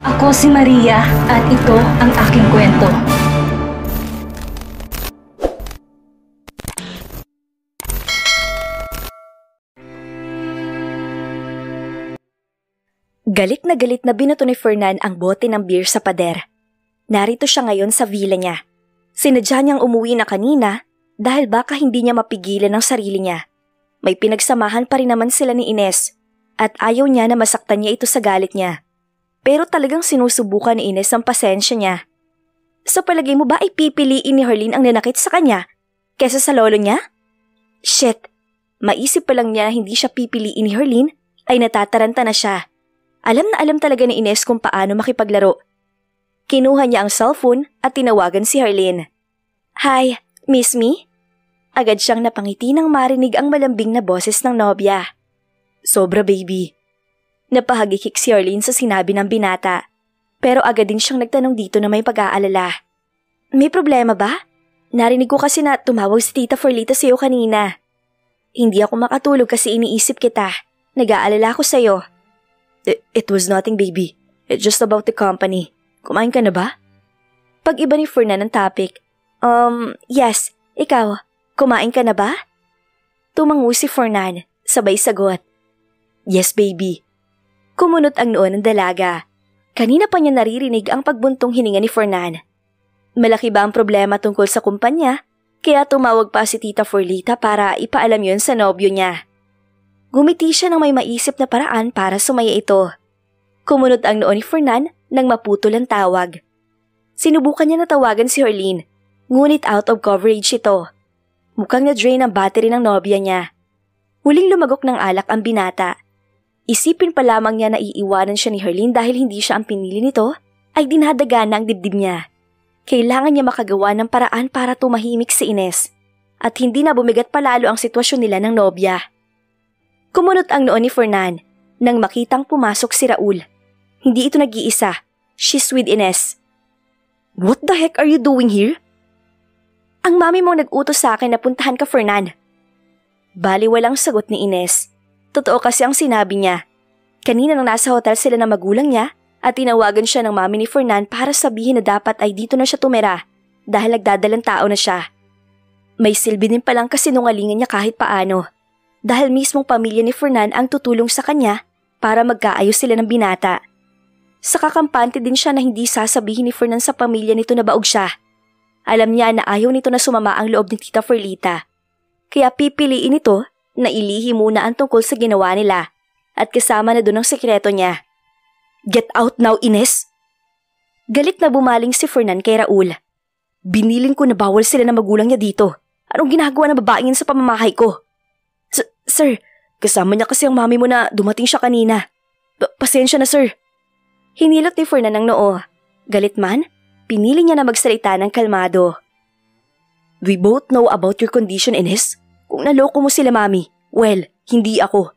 Ako si Maria at ito ang aking kwento. Galit na binato ni Fernan ang bote ng beer sa pader. Narito siya ngayon sa villa niya. Sinadya niyang umuwi na kanina dahil baka hindi niya mapigilan ang sarili niya. May pinagsamahan pa rin naman sila ni Ines at ayaw niya na masaktan niya ito sa galit niya. Pero talagang sinusubukan ni Ines ang pasensya niya. Sa palagay mo ba ay pipiliin ni Harleen ang nanakit sa kanya kesa sa lolo niya? Shit! Maisip pa lang niya na hindi siya pipiliin ni Harleen ay natataranta na siya. Alam na alam talaga ni Ines kung paano makipaglaro. Kinuha niya ang cellphone at tinawagan si Harleen. Hi, miss me? Agad siyang napangiti nang marinig ang malambing na boses ng nobya. Sobra baby. Napahagikik si Harleen sa sinabi ng binata. Pero agad din siyang nagtanong dito na may pag-aalala. May problema ba? Narinig ko kasi na tumawag si Tita Ferlita sa'yo kanina. Hindi ako makatulog kasi iniisip kita. Nag-aalala ko sa'yo. It was nothing baby. It's just about the company. Kumain ka na ba? Pag-iba ni Fernan ang topic. Yes. Ikaw, kumain ka na ba? Tumango si Fernan, sabay sagot. Yes baby. Kumunot ang noo ng dalaga. Kanina pa niya naririnig ang pagbuntong hininga ni Fernan. Malaki ba ang problema tungkol sa kumpanya? Kaya tumawag pa si Tita Ferlita para ipaalam yon sa nobyo niya. Gumiti siya ng may maisip na paraan para sumaya ito. Kumunot ang noo ni Fernan nang maputol ang tawag. Sinubukan niya na tawagan si Harleen, ngunit out of coverage ito. Mukhang na-drain ang battery ng nobya niya. Muling lumagok ng alak ang binata. Isipin pa lamang niya na iiwanan siya ni Harleen dahil hindi siya ang pinili nito, ay dinadaga na ang dibdib niya. Kailangan niya makagawa ng paraan para tumahimik si Ines at hindi na bumigat palalo ang sitwasyon nila ng nobya. Kumunot ang noo ni Fernan nang makitang pumasok si Raul. Hindi ito nag-iisa. She's with Ines. What the heck are you doing here? Ang mami mong nag-utos sa akin na puntahan ka, Fernan. Bali walang sagot ni Ines. Totoo kasi ang sinabi niya. Kanina nang nasa hotel sila ng magulang niya at tinawagan siya ng mami ni Fernan para sabihin na dapat ay dito na siya tumira dahil nagdadalang tao na siya. May silbi din palang kasinungalingan niya kahit paano. Dahil mismong pamilya ni Fernan ang tutulong sa kanya para magkaayos sila ng binata. Sa kakampante din siya na hindi sasabihin ni Fernan sa pamilya nito na baog siya. Alam niya na ayaw nito na sumama ang loob ni Tita Ferlita. Kaya pipiliin ito na ilihi muna ang tungkol sa ginawa nila at kasama na doon ang sekreto niya. Get out now, Ines! Galit na bumaling si Fernan kay Raul. Biniling ko na bawal sila na magulang niya dito. Anong ginagawa ng babaeng sa pamamahay ko? Sir, kasama niya kasi ang mami mo na dumating siya kanina. Pasensya na, sir. Hinilot ni Fernan ang noo. Galit man, pinili niya na magsalita ng kalmado. We both know about your condition, Ines. Kung naloko mo sila, mami, well, hindi ako.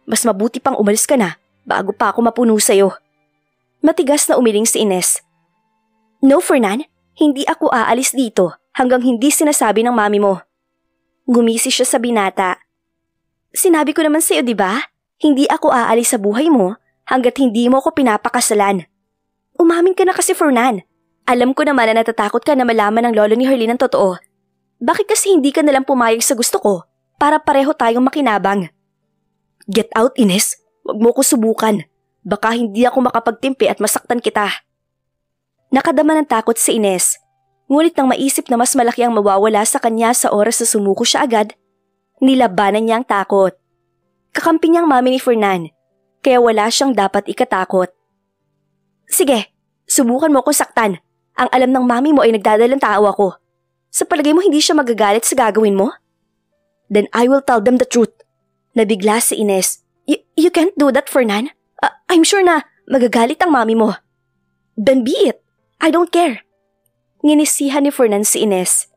Mas mabuti pang umalis ka na bago pa ako mapuno sa'yo. Matigas na umiling si Ines. No, Fernan, hindi ako aalis dito hanggang hindi sinasabi ng mami mo. Gumisi siya sa binata. Sinabi ko naman sa'yo, di ba? Hindi ako aalis sa buhay mo hanggat hindi mo ako pinapakasalan. Umamin ka na kasi, Fernan. Alam ko naman na natatakot ka na malaman ng lolo ni Harleen ang totoo. Bakit kasi hindi ka nalang pumayag sa gusto ko para pareho tayong makinabang? Get out, Ines. Huwag mo ko subukan. Baka hindi ako makapagtimpi at masaktan kita. Nakadama ng takot si Ines. Ngunit nang maisip na mas malaki ang mawawala sa kanya sa oras na sumuko siya agad, nilabanan niya ang takot. Kakampi niyang mami ni Fernan, kaya wala siyang dapat ikatakot. Sige, subukan mo akong saktan. Ang alam ng mami mo ay nagdadalang tao ako. Sa palagay mo hindi siya magagalit sa gagawin mo? Then I will tell them the truth. Nabigla si Ines. You can't do that, Fernan. I'm sure na magagalit ang mami mo. Then be it. I don't care. Nginisihan ni Fernan si Ines.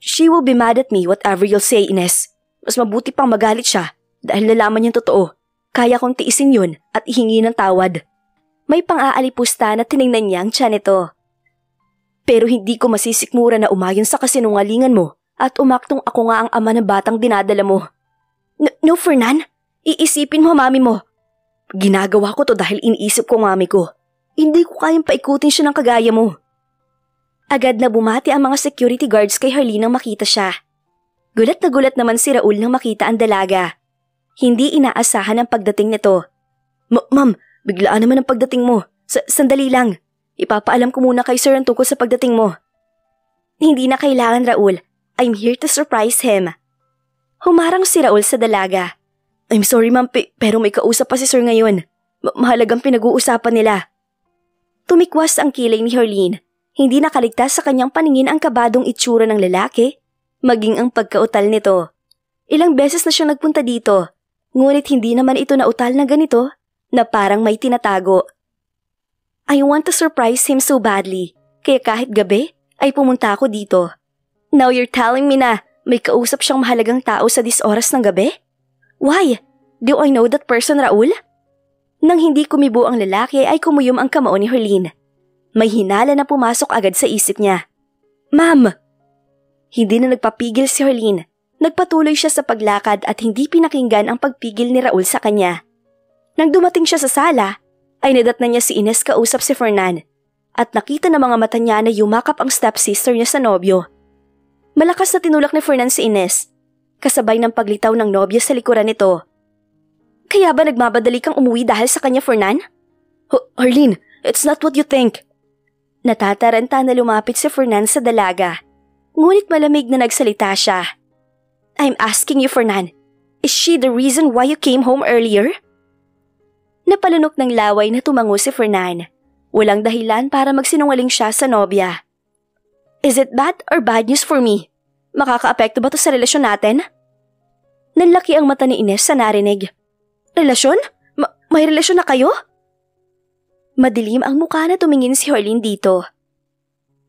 She will be mad at me whatever you'll say, Ines. Mas mabuti pang magalit siya dahil nalaman niyang totoo. Kaya kong tiisin yun at ihingi ng tawad. May pang-aalipusta na tiningnan niya ang tiyan nito. Pero hindi ko masisikmura na umayon sa kasinungalingan mo at umaktong ako nga ang ama ng batang dinadala mo. No, Fernan. Iisipin mo, mami mo. Ginagawa ko to dahil iniisip ko mami ko. Hindi ko kayang paikutin siya ng kagaya mo. Agad na bumati ang mga security guards kay Harleen nang makita siya. Gulat na gulat naman si Raul nang makita ang dalaga. Hindi inaasahan ang pagdating nito. Ma'am, biglaan naman ang pagdating mo. Sandali lang. Ipapaalam ko muna kay sir ang tungkol sa pagdating mo. Hindi na kailangan, Raul. I'm here to surprise him. Humarang si Raul sa dalaga. I'm sorry ma'am, pero may kausap pa si sir ngayon. Mahalagang pinag-uusapan nila. Tumikwas ang kilay ni Harleen. Hindi nakaligtas sa kanyang paningin ang kabadong itsura ng lalaki, maging ang pagkautal nito. Ilang beses na siyang nagpunta dito, ngunit hindi naman ito nautal na ganito, na parang may tinatago. I want to surprise him so badly, kaya kahit gabi ay pumunta ako dito. Now you're telling me na may kausap siyang mahalagang tao sa oras ng gabi? Why? Do I know that person, Raul? Nang hindi kumibo ang lalaki ay kumuyom ang kamao ni Harleen. May hinala na pumasok agad sa isip niya. Ma'am! Hindi na nagpapigil si Harleen. Nagpatuloy siya sa paglakad at hindi pinakinggan ang pagpigil ni Raul sa kanya. Nang dumating siya sa sala, ay nadatnan niya si Ines kausap si Fernan at nakita ng mga mata niya na yumakap ang stepsister niya sa nobyo. Malakas na tinulak ni Fernan si Ines, kasabay ng paglitaw ng nobya sa likuran nito. Kaya ba nagmamadali kang umuwi dahil sa kanya, Fernan? Harleen, it's not what you think. Natataranta na lumapit si Fernan sa dalaga. Ngunit malamig na nagsalita siya. I'm asking you, Fernan, is she the reason why you came home earlier? Napalunok ng laway na tumango si Fernan. Walang dahilan para magsinungaling siya sa nobya. Is it bad or bad news for me? Makakaapekto ba to sa relasyon natin? Nanlaki ang mata ni Ines sa narinig. Relasyon? May relasyon na kayo? Madilim ang mukha na tumingin si Harleen dito.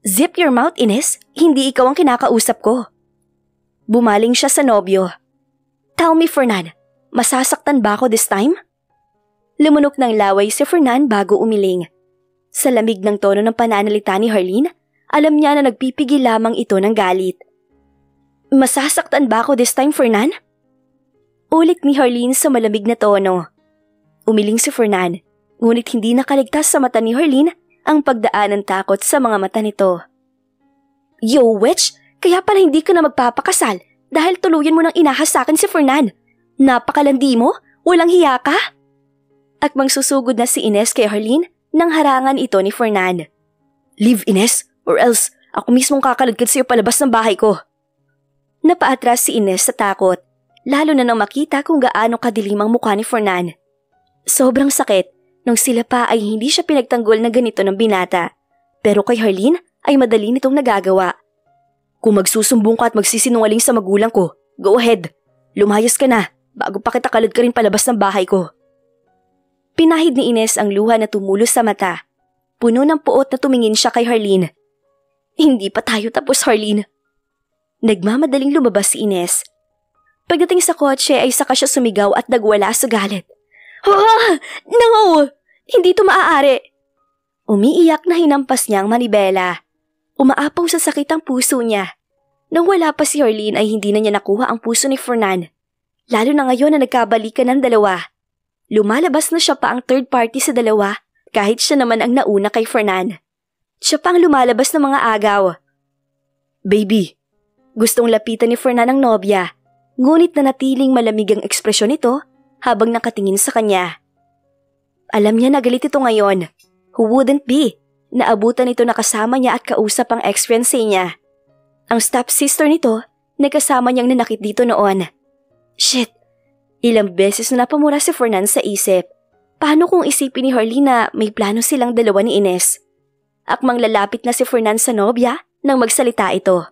Zip your mouth, Ines. Hindi ikaw ang kinakausap ko. Bumaling siya sa nobyo. Tell me, Fernan, masasaktan ba ako this time? Lumunok ng laway si Fernan bago umiling. Sa lamig ng tono ng pananalita ni Harleen, alam niya na nagpipigil lamang ito ng galit. Masasaktan ba ako this time, Fernan? Ulit ni Harleen sa malamig na tono. Umiling si Fernan. Ngunit hindi nakaligtas sa mata ni Harleen ang pagdaan ng takot sa mga mata nito. Yo, witch! Kaya pala hindi ka na magpapakasal dahil tuluyan mo nang inahas sa akin si Fernan. Napakalandi mo? Walang hiya ka? At magsusugod na si Ines kay Harleen nang harangan ito ni Fernan. Leave, Ines, or else ako mismong kakalagkad sa iyo palabas ng bahay ko. Napaatras si Ines sa takot, lalo na nang makita kung gaano kadilim ang mukha ni Fernan. Sobrang sakit. Nung sila pa ay hindi siya pinagtanggol na ganito ng binata. Pero kay Harleen ay madali nitong nagagawa. Kung magsusumbong ka at magsisinungaling sa magulang ko, go ahead. Lumayas ka na bago pa kita kalad ka rin palabas ng bahay ko. Pinahid ni Ines ang luha na tumulos sa mata. Puno ng puot na tumingin siya kay Harleen. Hindi pa tayo tapos, Harleen. Nagmamadaling lumabas si Ines. Pagdating sa kotse ay saka siya sumigaw at nagwala sa galit. No! Hindi ito maaari. Umiiyak na hinampas niya ang manibela. Umaapaw sa sakit ang puso niya. Nang wala pa si Harleen ay hindi na niya nakuha ang puso ni Fernan. Lalo na ngayon na nagkabalikan ng dalawa. Lumalabas na siya pa ang third party sa dalawa kahit siya naman ang nauna kay Fernan. Siya pa ang lumalabas ng mga agaw. Baby, gustong lapitan ni Fernan ang nobya. Ngunit nanatiling malamig ang ekspresyon nito habang nakatingin sa kanya. Alam niya na galit ito ngayon. Who wouldn't be? Naabutan ito na kasama niya at kausap ang ex-fiancé niya. Ang stepsister nito, nagkasama niyang nanakit dito noon. Shit! Ilang beses na napamura si Fernan sa isip. Paano kung isipin ni Harleen na may plano silang dalawa ni Ines? Akmang lalapit na si Fernan sa nobya nang magsalita ito.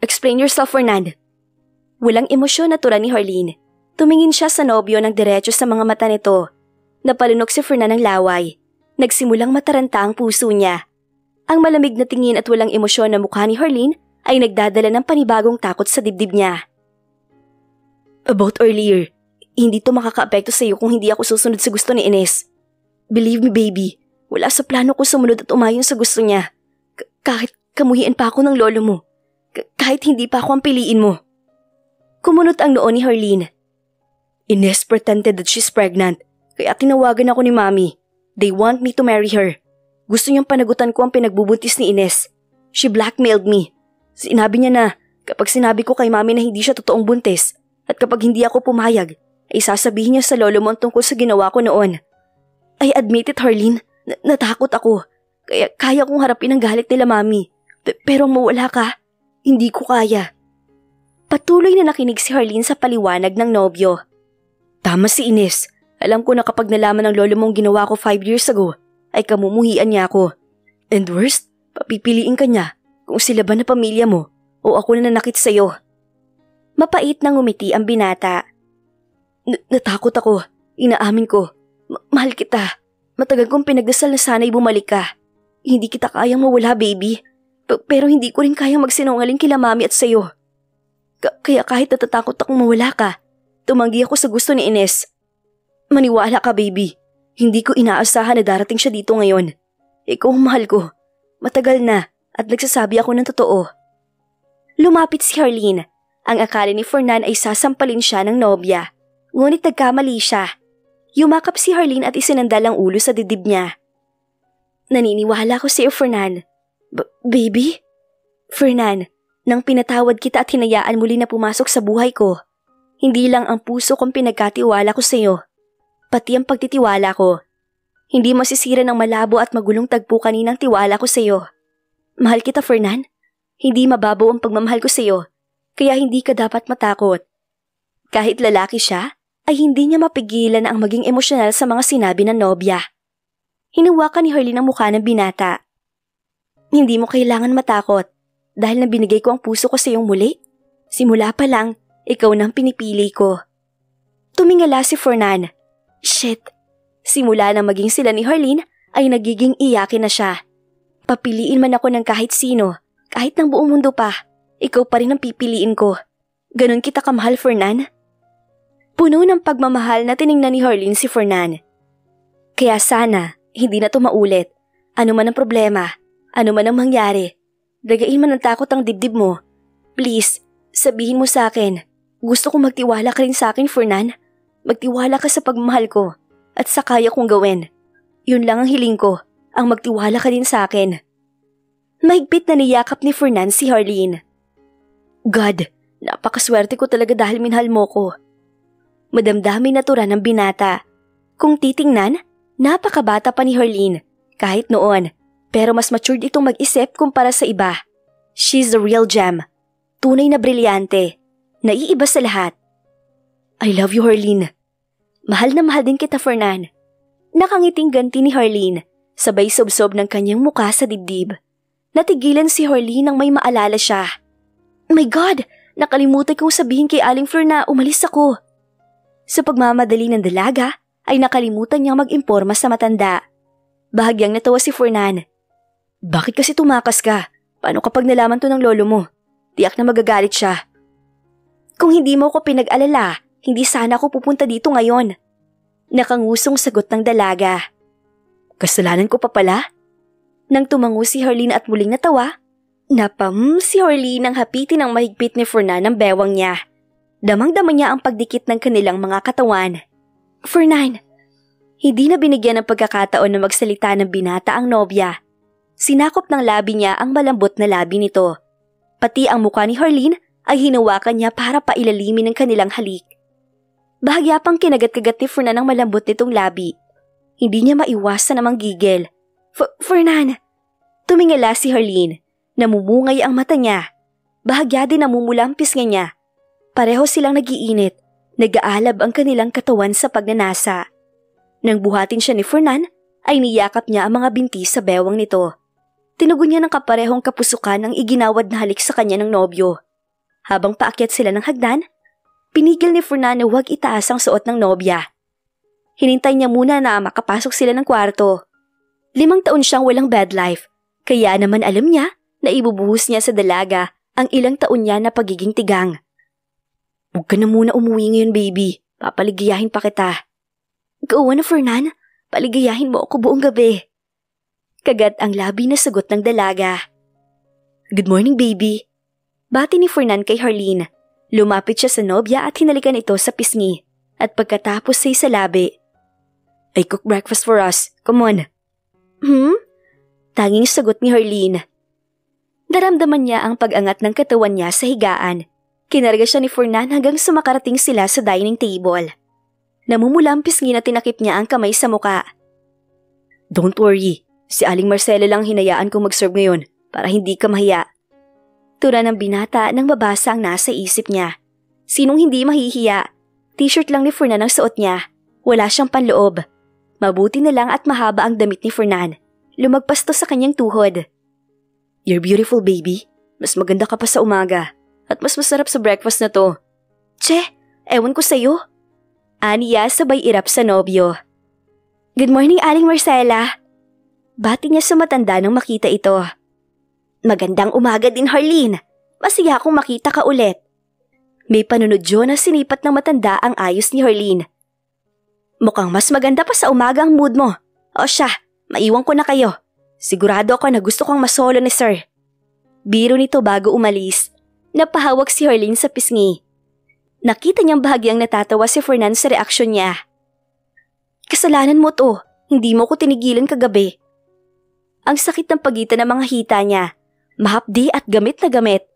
Explain yourself, Fernan. Walang emosyon na tura ni Harleen. Tumingin siya sa nobyo ng diretso sa mga mata nito. Napalunok si Fernan ng laway. Nagsimulang mataranta ang puso niya. Ang malamig na tingin at walang emosyon na mukha ni Harleen ay nagdadala ng panibagong takot sa dibdib niya. About earlier, hindi to makakaapekto sa iyo kung hindi ako susunod sa gusto ni Ines. Believe me, baby, wala sa plano ko sumunod at umayon sa gusto niya. Kahit kamuhian pa ako ng lolo mo. Kahit hindi pa ako ang piliin mo. Kumunot ang noo ni Harleen. Ines pretended that she's pregnant, kaya tinawagan ako ni Mami. They want me to marry her. Gusto niyang panagutan ko ang pinagbubuntis ni Ines. She blackmailed me. Sinabi niya na kapag sinabi ko kay mami na hindi siya totoong buntis at kapag hindi ako pumayag, ay sasabihin niya sa lolo mo tungkol sa ginawa ko noon. I admit it, Harleen. Natakot ako. Kaya kong harapin ang galit nila mami. Pero mawala ka, hindi ko kaya. Patuloy na nakinig si Harleen sa paliwanag ng nobyo. Tama si Ines. Alam ko na kapag nalaman ng lolo mong ginawa ko 5 years ago, ay kamumuhian niya ako. And worst, papipiliin ka niya kung sila ba na pamilya mo o ako na nanakit sa'yo. Mapait nang ngumiti ang binata. Natakot ako. Inaamin ko. Mahal kita. Matagal kong pinagdasal na sana'y bumalik ka. Hindi kita kayang mawala, baby. Pero hindi ko rin kayang magsinungaling kila mami at sa'yo. Kaya kahit natatakot akong mawala ka, tumanggi ako sa gusto ni Ines. Maniwala ka, baby. Hindi ko inaasahan na darating siya dito ngayon. Ikaw ang mahal ko. Matagal na at nagsasabi ako ng totoo. Lumapit si Harleen. Ang akala ni Fernan ay sasampalin siya ng nobya. Ngunit nagkamali siya. Yumakap si Harleen at isinandal ang ulo sa dibdib niya. Naniniwala ko sa iyo, Fernan. Baby? Fernan, nang pinatawad kita at hinayaan muli na pumasok sa buhay ko, hindi lang ang puso kong pinagkatiwala ko sa iyo, pati ang pagtitiwala ko. Hindi masisira ng malabo at magulong tagpo kaninang tiwala ko sa iyo. Mahal kita, Fernan. Hindi mababaw ang pagmamahal ko sa iyo, kaya hindi ka dapat matakot. Kahit lalaki siya, ay hindi niya mapigilan na ang maging emosyonal sa mga sinabi ng nobya. Hinawakan ni Harleen ang mukha ng binata. Hindi mo kailangan matakot dahil nabinigay ko ang puso ko sa iyong muli. Simula pa lang, ikaw nang pinipili ko. Tumingala si Fernan. Shit! Simula nang maging sila ni Harleen ay nagiging iyakin na siya. Papiliin man ako ng kahit sino, kahit ng buong mundo pa, ikaw pa rin ang pipiliin ko. Ganon kita kamahal, Fernan. Puno ng pagmamahal na tiningnan ni Harleen si Fernan. Kaya sana, hindi na to maulit. Ano man ang problema, ano man ang mangyari, dagain man ang takot ang dibdib mo. Please, sabihin mo sa akin. Gusto kong magtiwala ka rin sa akin, Fernan. Magtiwala ka sa pagmamahal ko at sa kaya kong gawin. Yun lang ang hiling ko, ang magtiwala ka din sa akin. Mahigpit na niyakap ni Fernan si Harleen. God, napakaswerte ko talaga dahil minahal mo ko. Madamdami natura ng binata. Kung titingnan, napakabata pa ni Harleen kahit noon, pero mas matured itong mag-isip kumpara sa iba. She's the real gem. Tunay na brilyante. Naiiba sa lahat. I love you, Harleen. Mahal na mahal din kita, Fernan. Nakangiting ganti ni Harleen, sabay sobsob ng kanyang muka sa dibdib. Natigilan si Harleen nang may maalala siya. My God! Nakalimutan kong sabihin kay Aling Flor na umalis ako. Sa pagmamadali ng dalaga, ay nakalimutan niyang mag-imporma sa matanda. Bahagyang natawa si Fernan. Bakit kasi tumakas ka? Paano kapag nalaman to ng lolo mo? Tiyak na magagalit siya. Kung hindi mo ko pinag-alala, hindi sana ako pupunta dito ngayon. Nakangusong sagot ng dalaga. Kasalanan ko pa pala? Nang tumango si Harleen at muling natawa, napam si Harleen ang hapitin ng mahigpit ni Fernan ng bewang niya. Damang-dama niya ang pagdikit ng kanilang mga katawan. Fernan, hindi na binigyan ng pagkakataon na magsalita ng binata ang nobya. Sinakop ng labi niya ang malambot na labi nito. Pati ang mukha ni Harleen ay hinawakan niya para pailalimin ng kanilang halik. Bahagya pang kinagat-kagat ni Fernan ang malambot nitong labi. Hindi niya maiwasan na manggigil. Fernan! Tumingala si Harleen. Namumungay ang mata niya. Bahagya din namumula ang pisnga niya. Pareho silang nagiinit. Nag-aalab ang kanilang katawan sa pagnanasa. Nang buhatin siya ni Fernan, ay niyakap niya ang mga binti sa bewang nito. Tinugon niya ng kaparehong kapusukan ang iginawad na halik sa kanya ng nobyo. Habang paakyat sila ng hagdan, pinigil ni Fernan na huwag itaas ang suot ng nobya. Hinintay niya muna na makapasok sila ng kwarto. 5 taon siyang walang bed life, kaya naman alam niya na ibubuhos niya sa dalaga ang ilang taon niya na pagiging tigang. Huwag ka na muna umuwi ngayon, baby. Papaligayahin pa kita. Gaawa na, Fernan. Paligayahin mo ako buong gabi. Kagat ang labi na sagot ng dalaga. Good morning, baby. Bati ni Fernan kay Harleen. Lumapit siya sa nobya at hinalikan ito sa pisngi at pagkatapos ay sa labi. I cook breakfast for us. Come on. Tanging sagot ni Harleen. Naramdaman niya ang pag-angat ng katawan niya sa higaan. Kinarga siya ni Fernan hanggang sumakarating sila sa dining table. Namumula ang pisngi na tinakip niya ang kamay sa muka. Don't worry, si Aling Marcela lang hinayaan kong mag-serve ngayon para hindi ka mahiya. Tura ng binata nang mabasa ang nasa isip niya. Sinong hindi mahihiya? T-shirt lang ni Fernan ang suot niya. Wala siyang panloob. Mabuti na lang at mahaba ang damit ni Fernan. Lumagpas to sa kanyang tuhod. You're beautiful, baby. Mas maganda ka pa sa umaga. At mas masarap sa breakfast na to. Che, ewan ko sa'yo. Aniya sabay irap sa nobyo. Good morning, Aling Marcela. Bati niya sa matanda nang makita ito. Magandang umaga din, Harleen. Masaya akong makita ka ulit. May panunodyo na sinipat ng matanda ang ayos ni Harleen. Mukhang mas maganda pa sa umaga ang mood mo. O siya, maiwan ko na kayo. Sigurado ako na gusto kong masolo ni Sir. Biro nito bago umalis. Napahawak si Harleen sa pisngi. Nakita niyang bahagyang natatawa si Fernan sa reaksyon niya. Kasalanan mo to. Hindi mo ko tinigilan kagabi. Ang sakit ng pagitan ng mga hita niya. Mahapdi at gamit na gamit.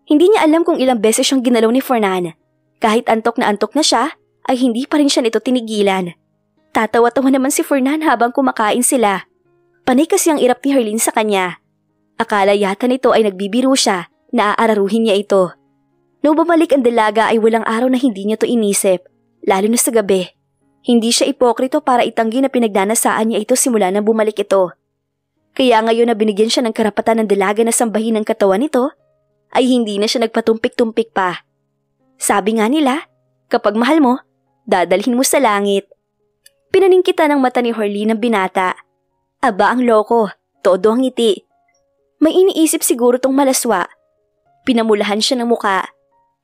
Hindi niya alam kung ilang beses siyang ginalaw ni Fernan. Kahit antok na siya, ay hindi pa rin siya nito tinigilan. Tatawa-tawa naman si Fernan habang kumakain sila. Panay kasi ang irap ni Harleen sa kanya. Akala yata nito ay nagbibiro siya, naaararuhin niya ito. Nung bumalik ang dalaga ay walang araw na hindi niya to inisip, lalo na sa gabi. Hindi siya ipokrito para itanggi na pinagnanasaan niya ito simula nang bumalik ito. Kaya ngayon na binigyan siya ng karapatan ng dalaga na sambahin ang katawan nito, ay hindi na siya nagpatumpik-tumpik pa. Sabi nga nila, kapag mahal mo, dadalhin mo sa langit. Pinaningkita ng mata ni Harleen ang binata. Aba ang loko, todo ang ngiti. May iniisip siguro tong malaswa. Pinamulahan siya ng muka.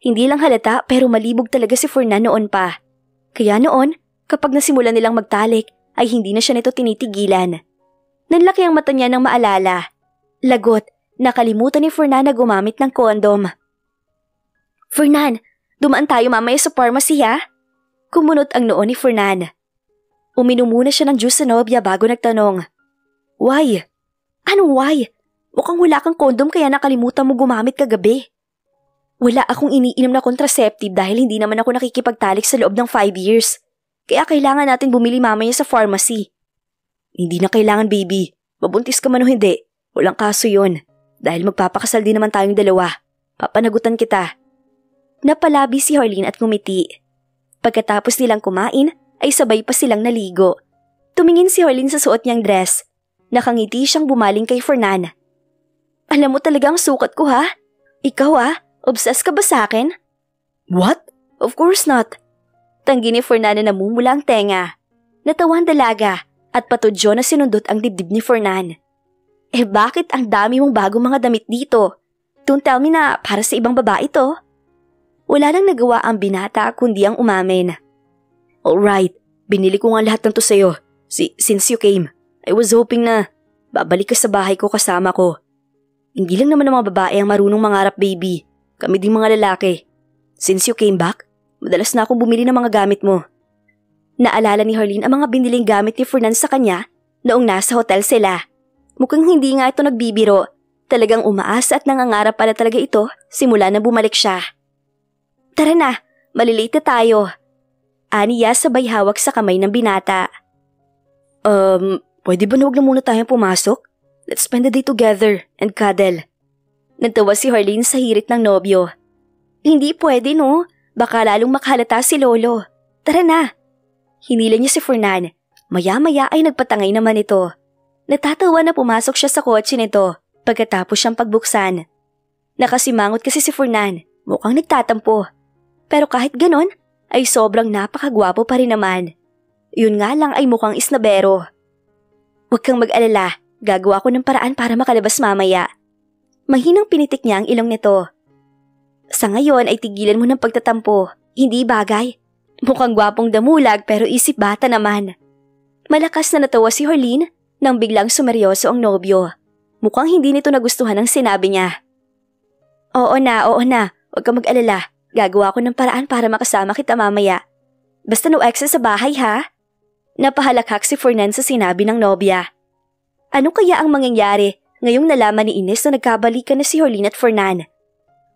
Hindi lang halata pero malibog talaga si Fernan noon pa. Kaya noon, kapag nasimulan nilang magtalik, ay hindi na siya nito tinitigilan. Nanlaki ang mata niya ng maalala. Lagot, nakalimutan ni Fernan na gumamit ng kondom. Fernan, dumaan tayo mamaya sa pharmacy ha? Kumunot ang noo ni Fernan. Uminom muna siya ng juice sa nobya bago nagtanong. Why? Anong why? Mukhang wala kang kondom kaya nakalimutan mo gumamit kagabi. Wala akong iniinom na contraceptive dahil hindi naman ako nakikipagtalik sa loob ng 5 years. Kaya kailangan natin bumili mamaya sa pharmacy. Hindi na kailangan, baby. Mabuntis ka man o hindi. Walang kaso yon. Dahil magpapakasal din naman tayong dalawa. Papanagutan kita. Napalabi si Harleen at ngumiti. Pagkatapos nilang kumain, ay sabay pa silang naligo. Tumingin si Harleen sa suot niyang dress. Nakangiti siyang bumaling kay Fernan. Alam mo talaga ang sukat ko ha? Ikaw obsessed ka ba sa akin? What? Of course not. Tanggi ni Fernan na namumula ang tenga. Natawa ang dalaga at patudyo na sinundot ang dibdib ni Fernan. Bakit ang dami mong bagong mga damit dito? Don't tell me na para sa ibang babae to. Wala nang nagawa ang binata kundi ang umamin. Alright, binili ko nga lahat ng to sa'yo. Since you came, I was hoping na babalik ka sa bahay ko kasama ko. Hindi lang naman ang mga babae ang marunong mangarap, baby. Kami ding mga lalaki. Since you came back, madalas na akong bumili ng mga gamit mo. Naalala ni Harleen ang mga biniling gamit ni Fernan sa kanya noong nasa hotel sila. Mukhang hindi nga ito nagbibiro. Talagang umaasa at nangangarap pala talaga ito simula na bumalik siya. Tara na, malilate na tayo. Aniya sabay hawak sa kamay ng binata. Pwede ba na huwag na muna tayong pumasok? Let's spend the day together and cuddle. Nagtawa si Harleen sa hirit ng nobyo. Hindi pwede no, baka lalong makahalata si Lolo. Tara na. Hinila niya si Fernan. Maya-maya ay nagpatangay naman ito. Natatawa na pumasok siya sa kotse nito pagkatapos siyang pagbuksan. Nakasimangot kasi si Fernan, mukhang nagtatampo. Pero kahit ganon, ay sobrang napakagwapo pa rin naman. Yun nga lang ay mukhang isnabero. Huwag kang mag-alala, gagawa ko ng paraan para makalabas mamaya. Mahinang pinitik niya ang ilong nito. Sa ngayon ay tigilan mo ng pagtatampo, hindi bagay. Mukhang gwapong damulag pero isip bata naman. Malakas na natawa si Harleen nang biglang sumeryoso ang nobyo. Mukhang hindi nito nagustuhan ang sinabi niya. Oo na, huwag kang mag-alala. Gagawa ko ng paraan para makasama kita mamaya. Basta no exes sa bahay ha? Napahalakhak si Fernan sa sinabi ng nobya. Ano kaya ang mangyayari ngayong nalaman ni Ines na nagkabalikan na si Herlene at Fernan?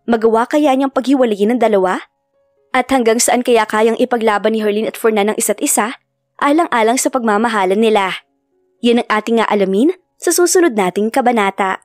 Magawa kaya niyang paghiwalayin ng dalawa? At hanggang saan kaya kayang ipaglaban ni Herlene at Fernan ng isa't isa, alang-alang sa pagmamahalan nila? Yan ang ating aalamin sa susunod nating kabanata.